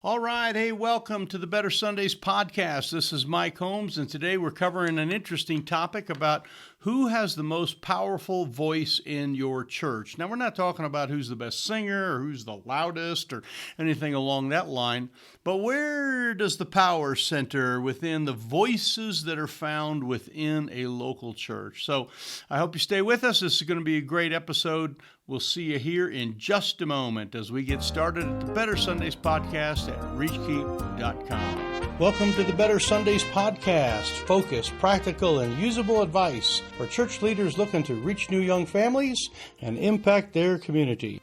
All right. Hey, welcome to the Better Sundays podcast. This is Mike Holmes, and today we're covering an interesting topic about who has the most powerful voice in your church. Now, we're not talking about who's the best singer or who's the loudest or anything along that line, but where does the power center within the voices that are found within a local church? So I hope you stay with us. This is going to be a great episode. We'll see you here in just a moment as we get started at the Better Sundays podcast at reachkeep.com. Welcome to the Better Sundays podcast. Focused, practical, and usable advice for church leaders looking to reach new young families and impact their community.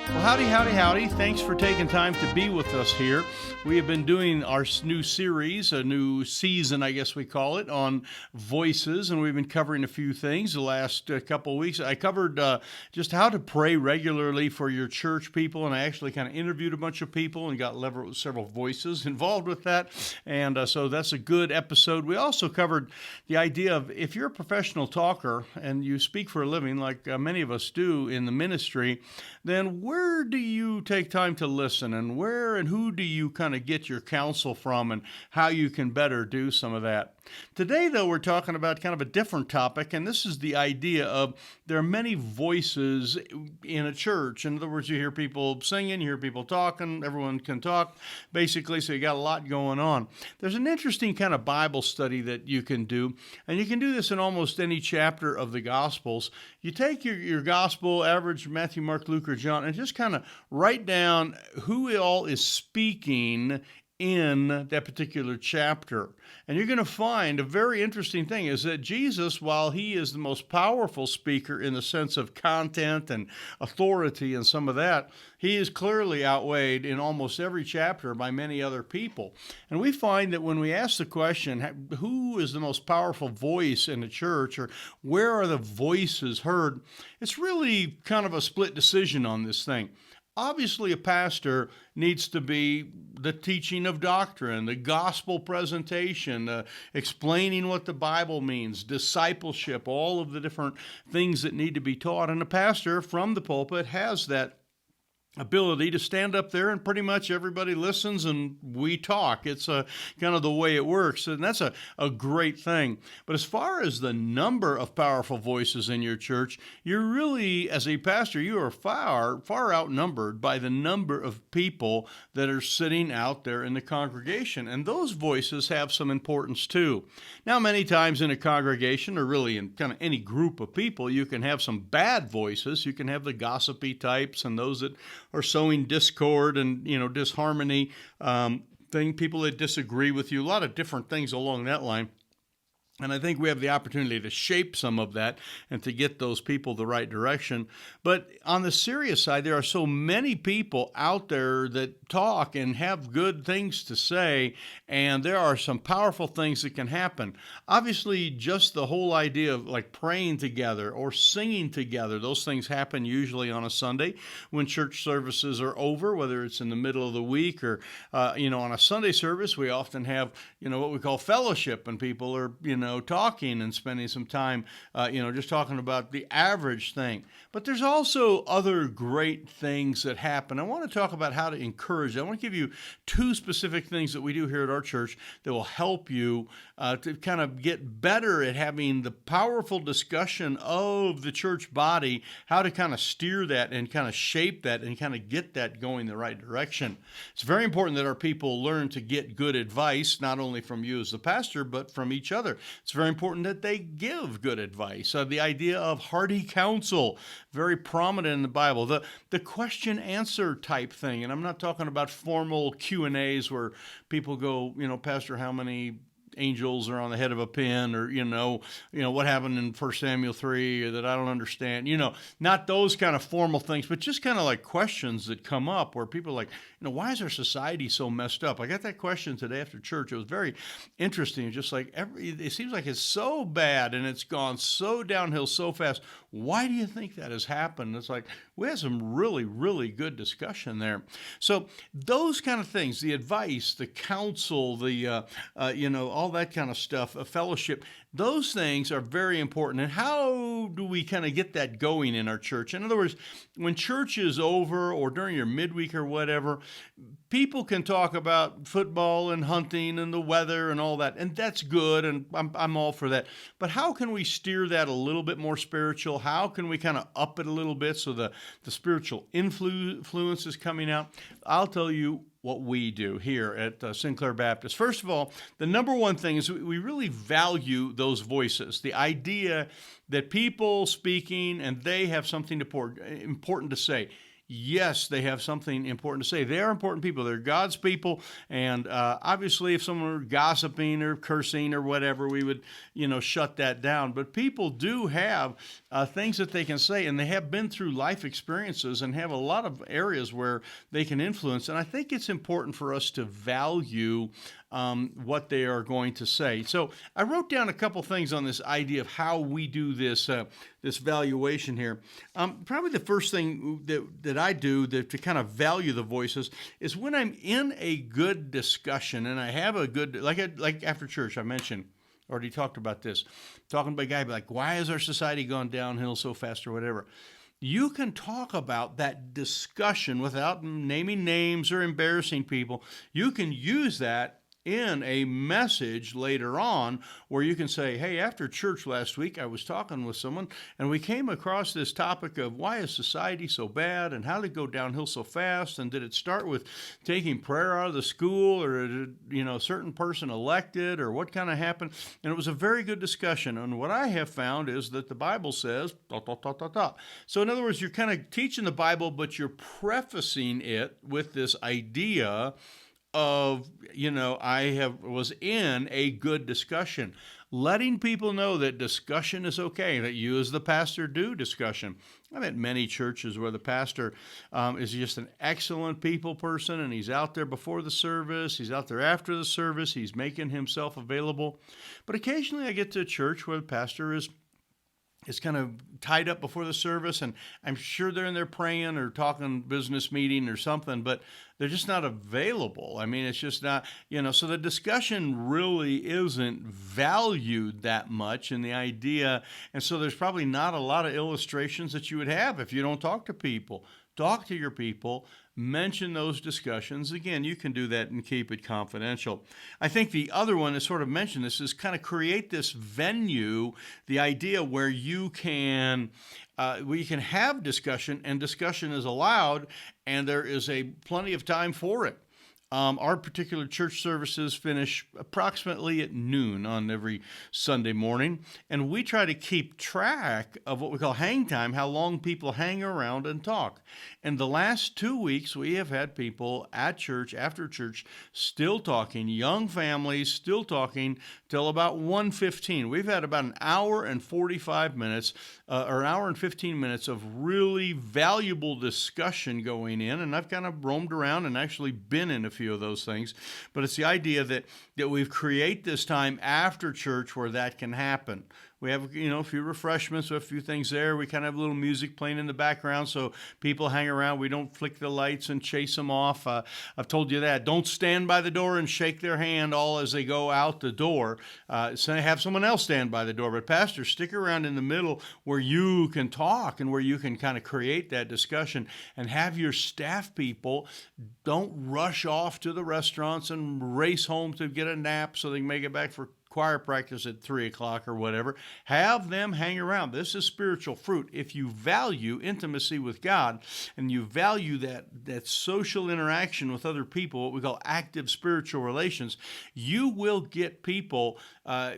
Well, howdy. Thanks for taking time to be with us here. We have been doing our new series, a new season, I guess we call it, on voices, and we've been covering a few things the last couple of weeks. I covered just how to pray regularly for your church people, and I actually kind of interviewed a bunch of people and got several voices involved with that, and so that's a good episode. We also covered the idea of if you're a professional talker and you speak for a living, like many of us do in the ministry, then where do you take time to listen, and where and who do you kind of get your counsel from, and how you can better do some of that? Today, though, we're talking about kind of a different topic, and this is the idea of there are many voices in a church. In other words, you hear people singing, you hear people talking, everyone can talk, basically, so you got a lot going on. There's an interesting kind of Bible study that you can do, and you can do this in almost any chapter of the Gospels. You take your Gospel, average Matthew, Mark, Luke, or John, and just kind of write down who all is speaking in that particular chapter. And you're going to find a very interesting thing is that Jesus, while he is the most powerful speaker in the sense of content and authority and some of that, he is clearly outweighed in almost every chapter by many other people. And we find that when we ask the question, who is the most powerful voice in the church, or where are the voices heard, it's really kind of a split decision on this thing. Obviously, a pastor needs to be the teaching of doctrine, the gospel presentation, explaining what the Bible means, discipleship, all of the different things that need to be taught. And a pastor from the pulpit has that ability to stand up there and pretty much everybody listens and we talk. It's kind of the way it works, and that's a great thing. But as far as the number of powerful voices in your church, you're really, as a pastor, you are far outnumbered by the number of people that are sitting out there in the congregation, and those voices have some importance too. Now, many times in a congregation, or really in kind of any group of people, you can have some bad voices. You can have the gossipy types and those that or sowing discord and, disharmony, people that disagree with you, a lot of different things along that line. And I think we have the opportunity to shape some of that and to get those people the right direction. But on the serious side, there are so many people out there that talk and have good things to say, and there are some powerful things that can happen. Obviously, just the whole idea of like praying together or singing together, those things happen usually on a Sunday when church services are over, whether it's in the middle of the week or, on a Sunday service, we often have, what we call fellowship, and people are, talking and spending some time, just talking about the average thing. But there's also other great things that happen. I want to talk about how to encourage. I want to give you two specific things that we do here at our church that will help you to kind of get better at having the powerful discussion of the church body, how to kind of steer that and kind of shape that and kind of get that going the right direction. It's very important that our people learn to get good advice, not only from you as the pastor, but from each other. It's very important that they give good advice. The idea of hearty counsel, very prominent in the Bible. The question-answer type thing, and I'm not talking about formal Q&As where people go, Pastor, how many angels are on the head of a pin, or what happened in 1 Samuel 3 that I don't understand, not those kind of formal things, but just kind of like questions that come up where people are like, why is our society so messed up? I got that question today after church. It was very interesting. Just like it seems like it's so bad and it's gone so downhill so fast. Why do you think that has happened? It's like we had some really, really good discussion there. So those kind of things, the advice, the counsel, the all that kind of stuff, a fellowship, Those things are very important. And how do we kind of get that going in our church? In other words, when church is over or during your midweek or whatever, people can talk about football and hunting and the weather and all that, and that's good, and I'm all for that. But how can we steer that a little bit more spiritual? How can we kind of up it a little bit so the spiritual influence is coming out? I'll tell you what we do here at Sinclair Baptist. First of all, the number one thing is we really value those voices. The idea that people speaking and they have something important to say. Yes, they have something important to say. They are important people. They're God's people. And obviously, if someone were gossiping or cursing or whatever, we would, shut that down. But people do have things that they can say, and they have been through life experiences and have a lot of areas where they can influence. And I think it's important for us to value what they are going to say. So I wrote down a couple things on this idea of how we do this this valuation here. Probably the first thing that I do to kind of value the voices is when I'm in a good discussion and I have a good, like after church, I mentioned, already talked about this, talking to a guy like, why has our society gone downhill so fast or whatever? You can talk about that discussion without naming names or embarrassing people. You can use that in a message later on where you can say, hey, after church last week, I was talking with someone and we came across this topic of why is society so bad and how did it go downhill so fast, and did it start with taking prayer out of the school, or did, a certain person elected, or what kind of happened? And it was a very good discussion. And what I have found is that the Bible says, So in other words, you're kind of teaching the Bible, but you're prefacing it with this idea of, was in a good discussion, letting people know that discussion is okay, that you as the pastor do discussion. I'm at many churches where the pastor is just an excellent people person, and he's out there before the service, he's out there after the service, he's making himself available. But occasionally I get to a church where the pastor is kind of tied up before the service, and I'm sure they're in there praying or talking business meeting or something, but they're just not available. I mean, it's just not, so the discussion really isn't valued that much in the idea, and so there's probably not a lot of illustrations that you would have if you don't talk to people. Talk to your people, mention those discussions. Again, you can do that and keep it confidential. I think the other one is sort of mentioned this is kind of create this venue, the idea where you can have discussion, and discussion is allowed, and there is plenty of time for it. Our particular church services finish approximately at noon on every Sunday morning, and we try to keep track of what we call hang time, how long people hang around and talk. And the last 2 weeks, we have had people at church, after church, still talking, young families still talking till about 1:15. We've had about an hour and 45 minutes, or an hour and 15 minutes of really valuable discussion going in, and I've kind of roamed around and actually been in a few of those things. But it's the idea that we create this time after church where that can happen. We have, a few refreshments, a few things there. We kind of have a little music playing in the background so people hang around. We don't flick the lights and chase them off. I've told you that. Don't stand by the door and shake their hand all as they go out the door. So have someone else stand by the door. But pastor, stick around in the middle where you can talk and where you can kind of create that discussion, and have your staff people don't rush off to the restaurants and race home to get a nap so they can make it back for choir practice at 3 o'clock or whatever. Have them hang around. This is spiritual fruit. If you value intimacy with God and you value that social interaction with other people, what we call active spiritual relations, you will get people,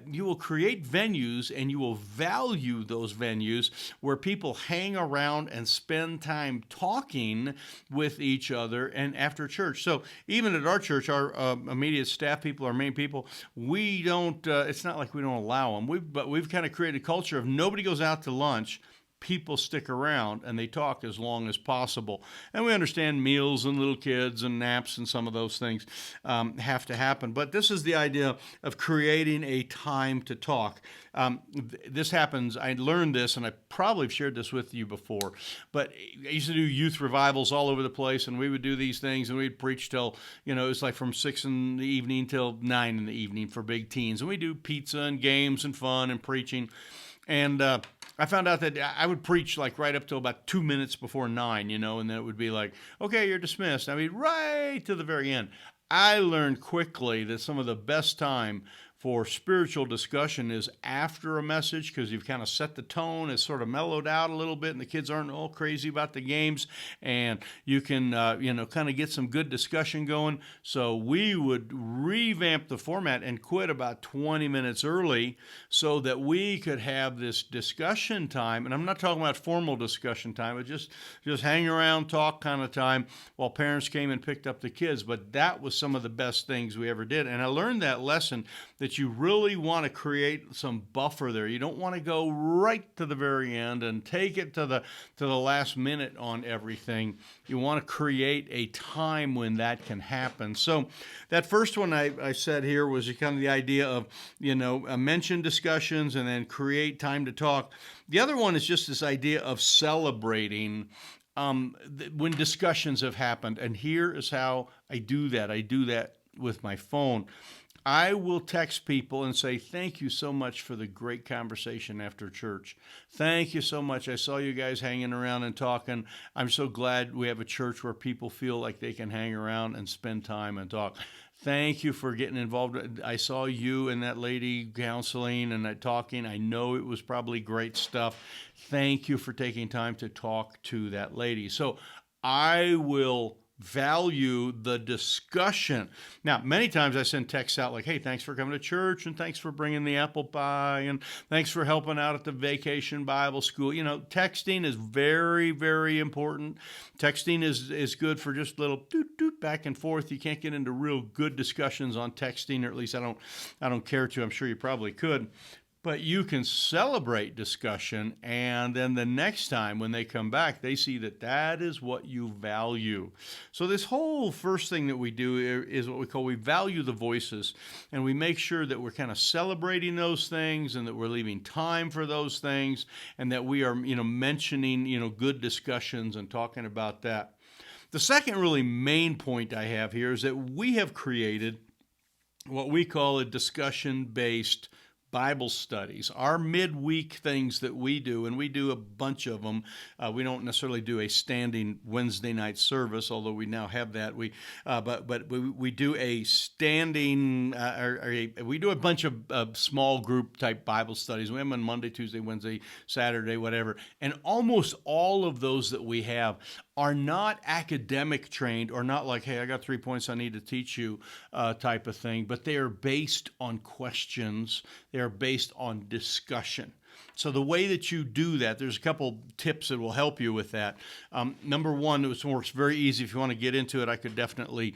you will create venues, and you will value those venues where people hang around and spend time talking with each other and after church. So even at our church, our immediate staff people, our main people, we don't, it's not like we don't allow them. But we've kind of created a culture of nobody goes out to lunch. people stick around and they talk as long as possible. And we understand meals and little kids and naps and some of those things have to happen. But this is the idea of creating a time to talk. This happens, I learned this, and I probably have shared this with you before, but I used to do youth revivals all over the place, and we would do these things, and we'd preach till, it was like from 6 in the evening till 9 in the evening for big teens. And we do pizza and games and fun and preaching. And I found out that I would preach like right up till about 2 minutes before 9, and then it would be like, okay, you're dismissed. I mean, right to the very end. I learned quickly that some of the best time for spiritual discussion is after a message, because you've kind of set the tone, it's sort of mellowed out a little bit, and the kids aren't all crazy about the games, and you can, kind of get some good discussion going. So we would revamp the format and quit about 20 minutes early so that we could have this discussion time. And I'm not talking about formal discussion time, but just hang around, talk kind of time while parents came and picked up the kids. But that was some of the best things we ever did. And I learned that lesson, that you really want to create some buffer there. You don't want to go right to the very end and take it to the last minute on everything. You want to create a time when that can happen. So that first one I said here was kind of the idea of, mention discussions and then create time to talk. The other one is just this idea of celebrating when discussions have happened. And here is how I do that. I do that with my phone. I will text people and say, thank you so much for the great conversation after church. Thank you so much. I saw you guys hanging around and talking. I'm so glad we have a church where people feel like they can hang around and spend time and talk. Thank you for getting involved. I saw you and that lady counseling and that talking. I know it was probably great stuff. Thank you for taking time to talk to that lady. So I will value the discussion. Now, many times I send texts out like, hey, thanks for coming to church, and thanks for bringing the apple pie, and thanks for helping out at the vacation Bible school. Texting is very, very important. Texting is good for just little doot back and forth. You can't get into real good discussions on texting, or at least I don't care to. I'm sure you probably could. But you can celebrate discussion, and then the next time when they come back, they see that is what you value. So this whole first thing that we do is what we value the voices, and we make sure that we're kind of celebrating those things and that we're leaving time for those things and that we are, mentioning, good discussions and talking about that. The second really main point I have here is that we have created what we call a discussion-based Bible studies, our midweek things that we do, and we do a bunch of them. We don't necessarily do a standing Wednesday night service, although we now have that. But we do a standing, we do a bunch of small group type Bible studies. We have them on Monday, Tuesday, Wednesday, Saturday, whatever. And almost all of those that we have are not academic trained or not like, hey, I got 3 points I need to teach you type of thing, but they are based on questions. They are based on discussion. So the way that you do that, there's a couple tips that will help you with that. Number one, it works very easy. If you want to get into it, I could definitely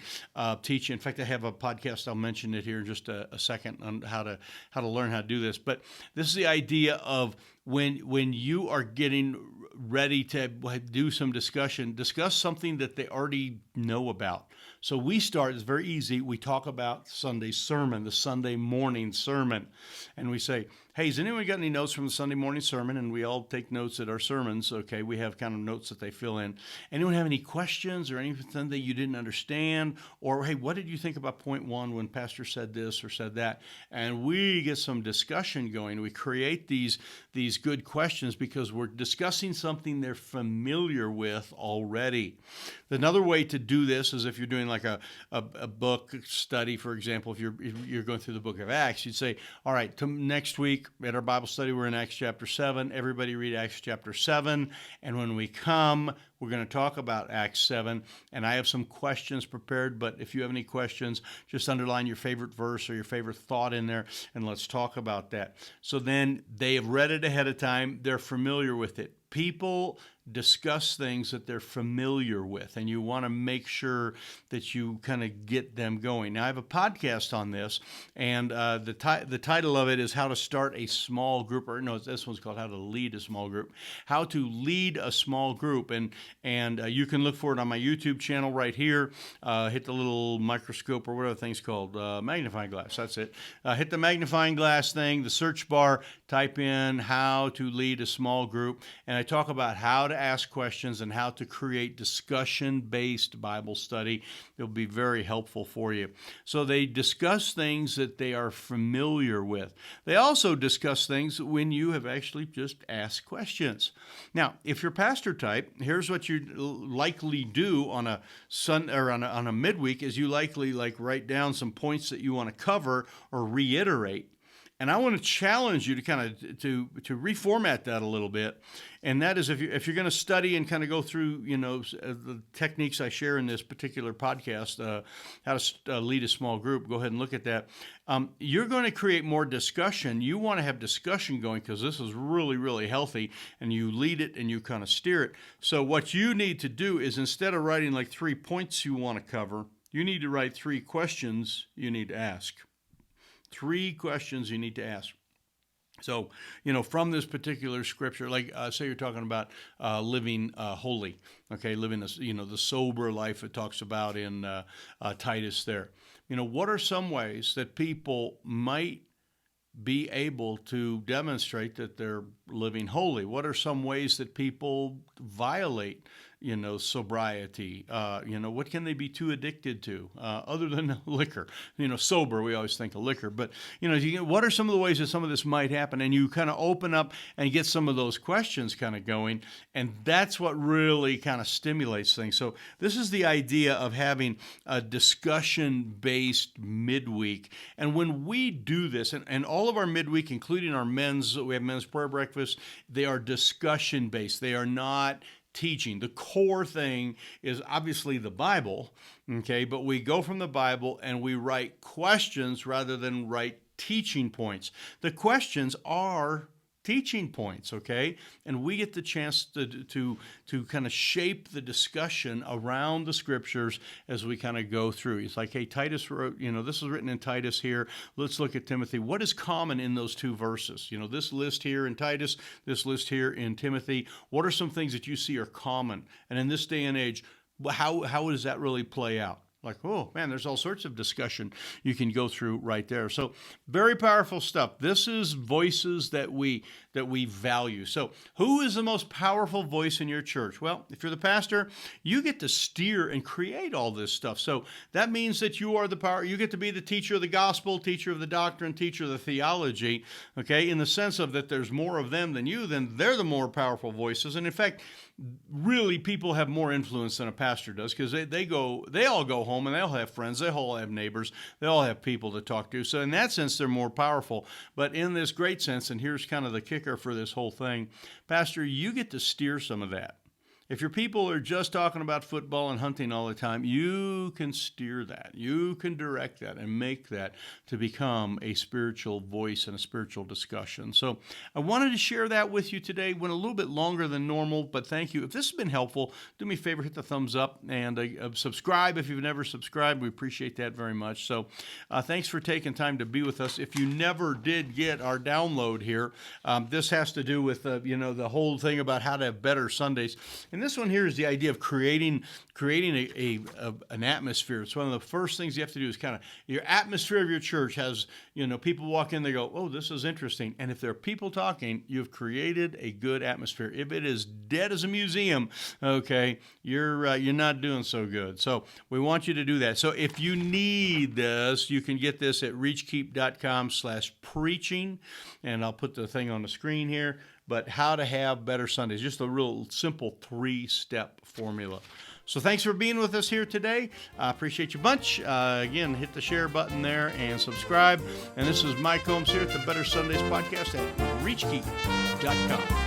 teach you. In fact, I have a podcast. I'll mention it here in just a second on how to learn how to do this. But this is the idea of when you are getting ready to do some discussion, discuss something that they already know about. So we start, it's very easy, we talk about Sunday's sermon, the Sunday morning sermon, and we say, hey, has anyone got any notes from the Sunday morning sermon? And we all take notes at our sermons, okay? We have kind of notes that they fill in. Anyone have any questions or anything that you didn't understand? Or, hey, what did you think about point one when Pastor said this or said that? And we get some discussion going. We create these good questions because we're discussing something they're familiar with already. Another way to do this is if you're doing like a book study, for example, if you're going through the book of Acts, you'd say, all right, next week at our Bible study, we're in Acts chapter 7. Everybody read Acts chapter 7. And when we come, we're going to talk about Acts 7. And I have some questions prepared, but if you have any questions, just underline your favorite verse or your favorite thought in there, and let's talk about that. So then they have read it ahead of time. They're familiar with it. People discuss things that they're familiar with, and you want to make sure that you kind of get them going. Now, I have a podcast on this, and the title of it is How to Start a Small Group, or no, this one's called How to Lead a Small Group. How to lead a small group, and you can look for it on my YouTube channel right here. Hit the little microscope or whatever the thing's called, magnifying glass. That's it. Hit the magnifying glass thing, the search bar, type in How to Lead a Small Group, and I talk about how to ask questions and how to create discussion-based Bible study. It'll be very helpful for you. So they discuss things that they are familiar with. They also discuss things when you have actually just asked questions. Now, if you're pastor type, here's what you likely do on a on a midweek is you likely write down some points that you want to cover or reiterate. And I want to challenge you to kind of to reformat that a little bit. And that is if you're going to study and kind of go through, the techniques I share in this particular podcast, how to lead a small group, go ahead and look at that. You're going to create more discussion. You want to have discussion going because this is really, really healthy, and you lead it and you kind of steer it. So what you need to do is instead of writing 3 points you want to cover, you need to write 3 questions you need to ask. 3 questions you need to ask. So, from this particular scripture, say you're talking about living holy, okay, living the sober life it talks about in Titus there. What are some ways that people might be able to demonstrate that they're living holy? What are some ways that people violate sobriety? What can they be too addicted to other than liquor? Sober, we always think of liquor, but what are some of the ways that some of this might happen? And you kind of open up and get some of those questions kind of going, and that's what really kind of stimulates things. So this is the idea of having a discussion-based midweek. And when we do this, and all of our midweek, including our we have men's prayer breakfast, they are discussion-based. They are not teaching. The core thing is obviously the Bible, okay, but we go from the Bible and we write questions rather than write teaching points. The questions are teaching points, okay, and we get the chance to kind of shape the discussion around the scriptures as we kind of go through. It's like, hey, Titus wrote, this is written in Titus here. Let's look at Timothy. What is common in those 2 verses? This list here in Titus, this list here in Timothy. What are some things that you see are common? And in this day and age, how does that really play out? Oh man, there's all sorts of discussion you can go through right there. So very powerful stuff. This is voices that we value. So who is the most powerful voice in your church? Well, if you're the pastor, you get to steer and create all this stuff. So that means that you are the power. You get to be the teacher of the gospel, teacher of the doctrine, teacher of the theology, okay, in the sense of that there's more of them than you, then they're the more powerful voices. And in fact, really people have more influence than a pastor does because they all go home and they all have friends, they all have neighbors, they all have people to talk to. So in that sense, they're more powerful. But in this great sense, and here's kind of the kicker for this whole thing, Pastor, you get to steer some of that. If your people are just talking about football and hunting all the time, you can steer that. You can direct that and make that to become a spiritual voice and a spiritual discussion. So I wanted to share that with you today. Went a little bit longer than normal, but thank you. If this has been helpful, do me a favor, hit the thumbs up and subscribe if you've never subscribed. We appreciate that very much. So thanks for taking time to be with us. If you never did get our download here, this has to do with the whole thing about how to have better Sundays. And this one here is the idea of creating an atmosphere. It's one of the first things you have to do is kind of your atmosphere of your church has, people walk in, they go, oh, this is interesting. And if there are people talking, you've created a good atmosphere. If it is dead as a museum, okay, you're not doing so good. So we want you to do that. So if you need this, you can get this at reachkeep.com/preaching. And I'll put the thing on the screen here. But how to have better Sundays, just a real simple 3-step formula. So thanks for being with us here today. I appreciate you a bunch. Again, hit the share button there and subscribe. And this is Mike Holmes here at the Better Sundays podcast at reachkeep.com.